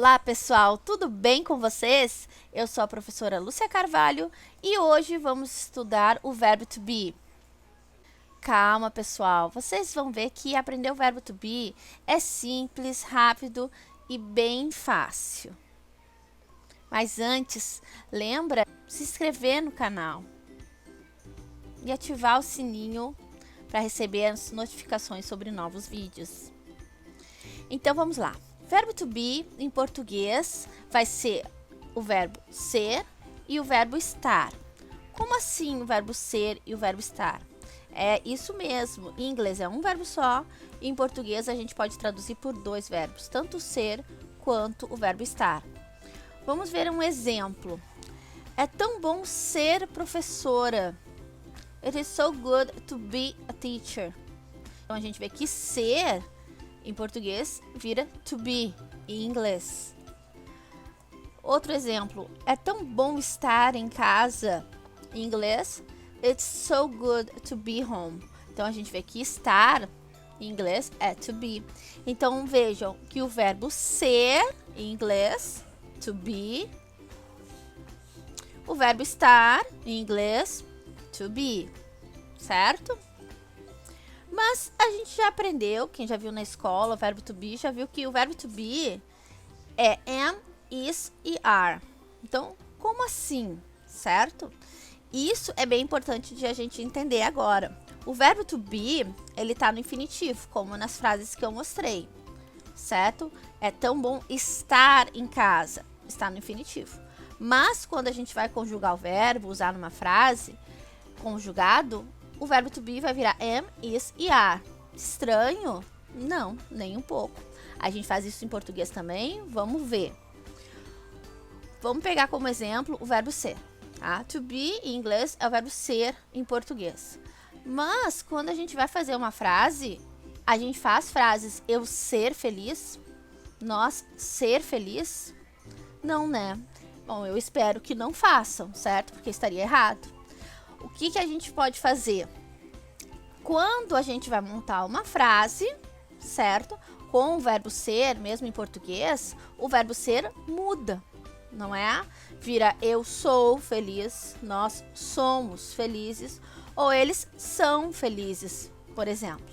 Olá pessoal, tudo bem com vocês? Eu sou a professora Lúcia Carvalho e hoje vamos estudar o verbo to be. Calma pessoal, vocês vão ver que aprender o verbo to be é simples, rápido e bem fácil. Mas antes, lembra de se inscrever no canal e ativar o sininho para receber as notificações sobre novos vídeos. Então vamos lá. Verbo to be, em português, vai ser o verbo ser e o verbo estar. Como assim o verbo ser e o verbo estar? É isso mesmo, em inglês é um verbo só, e em português a gente pode traduzir por dois verbos, tanto ser quanto o verbo estar. Vamos ver um exemplo. É tão bom ser professora. It is so good to be a teacher. Então a gente vê que ser em português vira to be em inglês. Outro exemplo, é tão bom estar em casa. Em inglês, it's so good to be home. Então a gente vê que estar em inglês é to be. Então vejam que o verbo ser em inglês, to be, o verbo estar em inglês, to be, certo? Mas a gente já aprendeu, quem já viu na escola o verbo to be, já viu que o verbo to be é am, is e are. Então, como assim, certo? Isso é bem importante de a gente entender agora. O verbo to be, ele tá no infinitivo, como nas frases que eu mostrei, certo? É tão bom estar em casa, está no infinitivo. Mas quando a gente vai conjugar o verbo, usar numa frase conjugado, o verbo to be vai virar am, is e are. Estranho? Não, nem um pouco. A gente faz isso em português também, vamos ver. Vamos pegar como exemplo o verbo ser. Tá? To be em inglês é o verbo ser em português. Mas quando a gente vai fazer uma frase, a gente faz frases eu ser feliz, nós ser feliz? Não, né? Bom, eu espero que não façam, certo? Porque estaria errado. O que a gente pode fazer? Quando a gente vai montar uma frase, certo? Com o verbo ser, mesmo em português, o verbo ser muda, não é? Vira eu sou feliz, nós somos felizes, ou eles são felizes, por exemplo,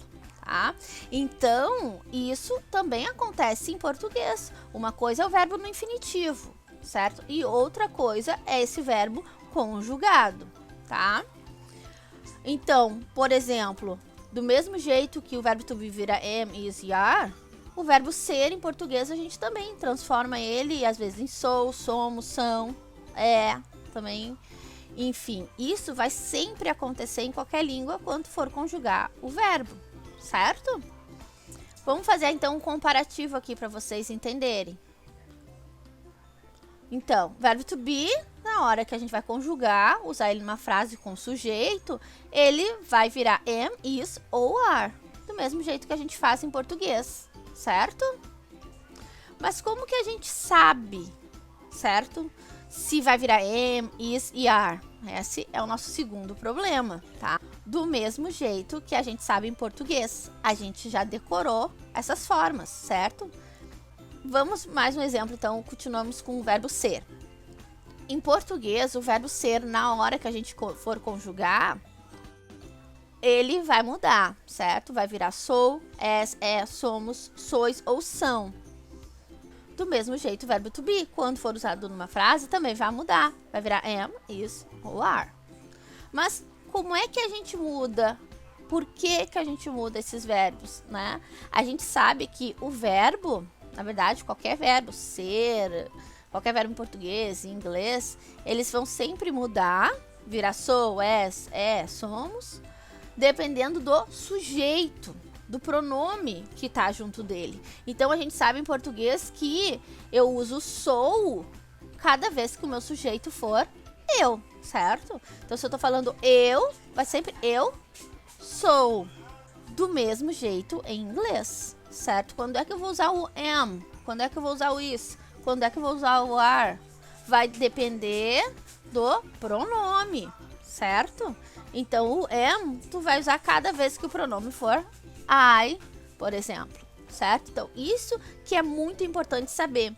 tá? Então, isso também acontece em português. Uma coisa é o verbo no infinitivo, certo? E outra coisa é esse verbo conjugado. Tá? Então, por exemplo, do mesmo jeito que o verbo to be vira am, is e are, o verbo ser em português a gente também transforma ele às vezes em sou, somos, são, é, também. Enfim, isso vai sempre acontecer em qualquer língua quando for conjugar o verbo, certo? Vamos fazer então um comparativo aqui para vocês entenderem. Então, verbo to be, na hora que a gente vai conjugar, usar ele numa frase com sujeito, ele vai virar am, is ou are, do mesmo jeito que a gente faz em português, certo? Mas como que a gente sabe, certo? Se vai virar am, is e are? Esse é o nosso segundo problema, tá? Do mesmo jeito que a gente sabe em português, a gente já decorou essas formas, certo? Vamos mais um exemplo, então, continuamos com o verbo ser. Em português, o verbo ser, na hora que a gente for conjugar, ele vai mudar, certo? Vai virar sou, és, é, somos, sois ou são. Do mesmo jeito, o verbo to be, quando for usado numa frase, também vai mudar. Vai virar am, is ou are. Mas como é que a gente muda? Por que a gente muda esses verbos, né? A gente sabe que o verbo, na verdade, qualquer verbo, ser, qualquer verbo em português, em inglês, eles vão sempre mudar, virar sou, és, é, somos, dependendo do sujeito, do pronome que tá junto dele. Então, a gente sabe em português que eu uso sou cada vez que o meu sujeito for eu, certo? Então, se eu tô falando eu, vai sempre eu sou. Do mesmo jeito em inglês, certo? Quando é que eu vou usar o am? Quando é que eu vou usar o is? Quando é que eu vou usar o are? Vai depender do pronome, certo? Então, o am, tu vai usar cada vez que o pronome for I, por exemplo, certo? Então, isso que é muito importante saber.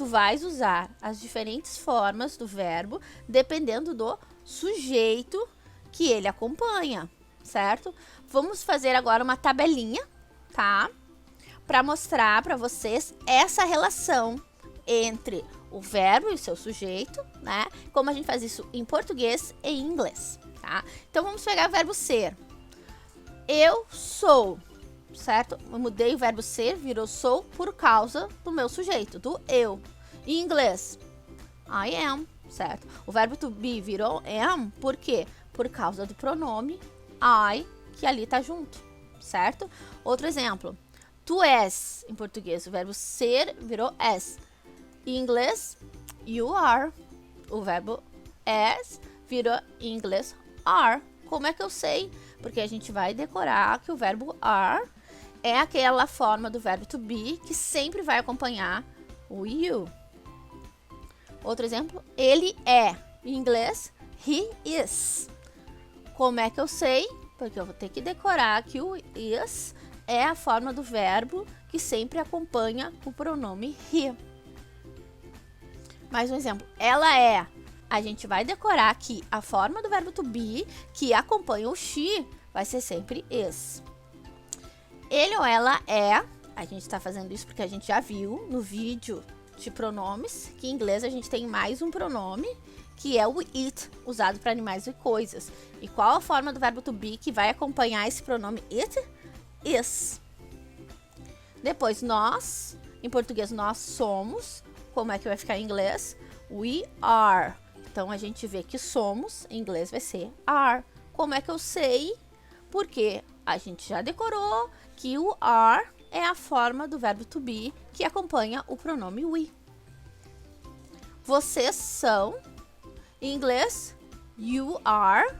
tu vais usar as diferentes formas do verbo dependendo do sujeito que ele acompanha, certo? Vamos fazer agora uma tabelinha, tá? Para mostrar para vocês essa relação entre o verbo e o seu sujeito, né? Como a gente faz isso em português e em inglês, tá? Então vamos pegar o verbo ser. Eu sou, certo? Eu mudei o verbo ser, virou sou por causa do meu sujeito, do eu. Em inglês, I am, certo? O verbo to be virou am, por quê? Por causa do pronome I, que ali tá junto, certo? Outro exemplo, tu és, em português, o verbo ser virou és. Em inglês, you are. O verbo as virou em inglês are. Como é que eu sei? Porque a gente vai decorar que o verbo are é aquela forma do verbo to be que sempre vai acompanhar o you. Outro exemplo, ele é. Em inglês, he is. Como é que eu sei? Porque eu vou ter que decorar que o is é a forma do verbo que sempre acompanha o pronome he. Mais um exemplo, ela é. A gente vai decorar que a forma do verbo to be que acompanha o she vai ser sempre is. Ele ou ela é. A gente está fazendo isso porque a gente já viu no vídeo de pronomes que em inglês a gente tem mais um pronome, que é o it, usado para animais e coisas. E qual a forma do verbo to be que vai acompanhar esse pronome it? Is. Depois, nós. Em português, nós somos. Como é que vai ficar em inglês? We are. Então, a gente vê que somos, em inglês vai ser are. Como é que eu sei? Porque a gente já decorou que o are é a forma do verbo to be que acompanha o pronome we. Vocês são, em inglês, you are.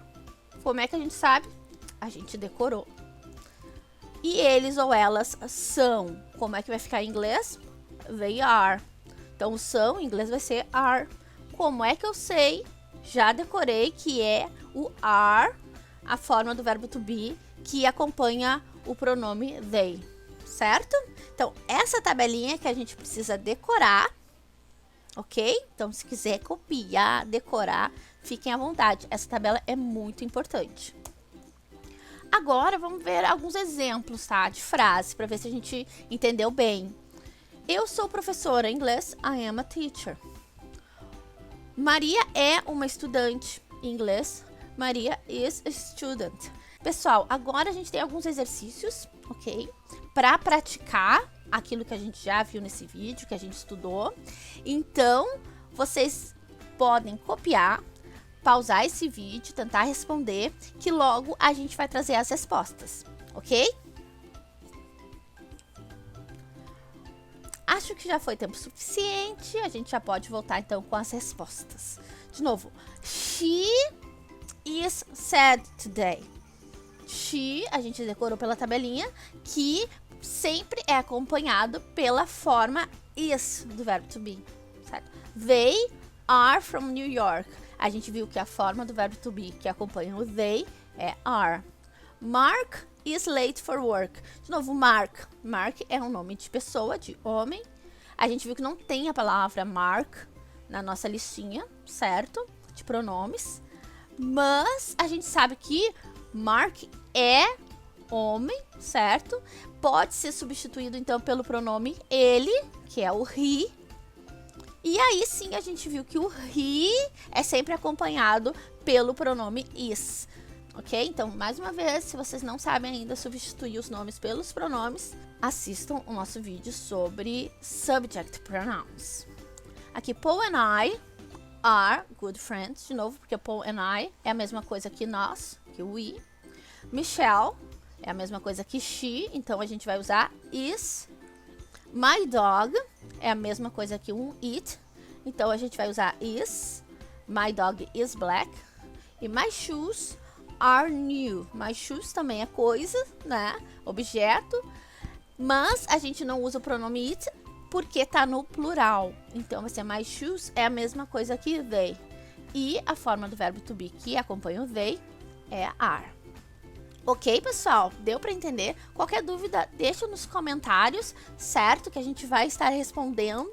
Como é que a gente sabe? A gente decorou. E eles ou elas são. Como é que vai ficar em inglês? They are. Então, são, em inglês, vai ser are. Como é que eu sei? Já decorei que é o are, a forma do verbo to be, que acompanha o pronome they, certo? Então, essa tabelinha que a gente precisa decorar, ok? Então, se quiser copiar, decorar, fiquem à vontade. Essa tabela é muito importante. Agora, vamos ver alguns exemplos, tá? De frases, para ver se a gente entendeu bem. Eu sou professora em inglês, I am a teacher. Maria é uma estudante em inglês, Maria is a student. Pessoal, agora a gente tem alguns exercícios, ok? Para praticar aquilo que a gente já viu nesse vídeo, que a gente estudou. Então, vocês podem copiar, pausar esse vídeo, tentar responder, que logo a gente vai trazer as respostas, ok? Acho que já foi tempo suficiente, a gente já pode voltar então com as respostas. De novo, she is sad today. She, a gente decorou pela tabelinha, que sempre é acompanhado pela forma is do verbo to be, certo? They are from New York. A gente viu que a forma do verbo to be que acompanha o they é are. Mark is late for work. De novo, Mark. Mark é um nome de pessoa, de homem. A gente viu que não tem a palavra Mark na nossa listinha, certo? De pronomes. Mas a gente sabe que Mark é homem, certo? Pode ser substituído, então, pelo pronome ele, que é o he. E aí, sim, a gente viu que o he é sempre acompanhado pelo pronome is. Ok? Então, mais uma vez, se vocês não sabem ainda substituir os nomes pelos pronomes, assistam o nosso vídeo sobre subject pronouns. Aqui, Paul and I are good friends. De novo, porque Paul and I é a mesma coisa que nós, que we. Michelle é a mesma coisa que she, então a gente vai usar is. My dog é a mesma coisa que um it, então a gente vai usar is. My dog is black. E my shoes are new. My shoes também é coisa, né? Objeto. Mas a gente não usa o pronome it porque tá no plural. Então vai ser my shoes é a mesma coisa que they. E a forma do verbo to be que acompanha o they é are. Ok, pessoal? Deu para entender? Qualquer dúvida, deixa nos comentários, certo? Que a gente vai estar respondendo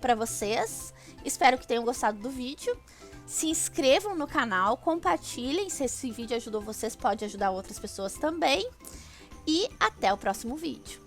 para vocês. Espero que tenham gostado do vídeo. Se inscrevam no canal, compartilhem. Se esse vídeo ajudou vocês, pode ajudar outras pessoas também. E até o próximo vídeo.